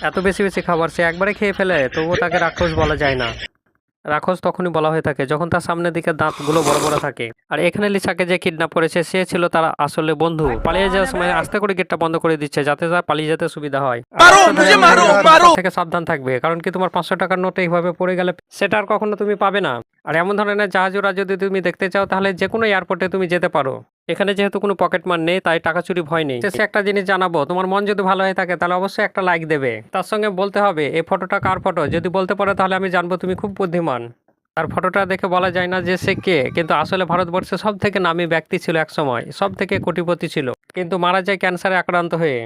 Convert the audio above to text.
এত বেশি বেশি খাবার সে একবারে খেয়ে ফেলে, তবুও তাকে রাক্ষস বলা যায় না। রাক্ষস তখনই বলা হয়ে থাকে যখন তার সামনের দিকে দাঁতগুলো বড় বড় থাকে। আর এখানে লিসাকে যে কিডন্যাপ করেছে সে ছিল তার আসলে বন্ধু। পালিয়ে যাওয়ার সময় আস্তে করে গেটটা বন্ধ করে দিচ্ছে যাতে তার পালিয়ে যেতে সুবিধা হয়। আর রাস্তা থেকে সাবধান থাকবে, কারণ কি তোমার 500 টাকার নোট এইভাবে পড়ে গেলে সেটা আর কখনো তুমি পাবে না। আর এমন ধরনের জাহাজ ওরা যদি তুমি দেখতে চাও তাহলে যে কোনো এয়ারপোর্টে তুমি যেতে পারো। এখানে যেহেতু কোনো পকেট মার নেই তাই টাকা চুরি ভয় নেই। সে একটা জিনিস জানাবো, তোমার মন যদি ভালো হয়ে থাকে তাহলে অবশ্যই একটা লাইক দেবে। তার সঙ্গে বলতে হবে এই ফটোটা কার ফটো, যদি বলতে পারো তাহলে আমি জানবো তুমি খুব বুদ্ধিমান। তার ফটোটা দেখে বলা যায় না যে সে কে, কিন্তু আসলে ভারতবর্ষে সব থেকে নামী ব্যক্তি ছিল এক সময়, সব থেকে কোটিপতি ছিল, কিন্তু মারা যায় ক্যান্সারে আক্রান্ত হয়ে।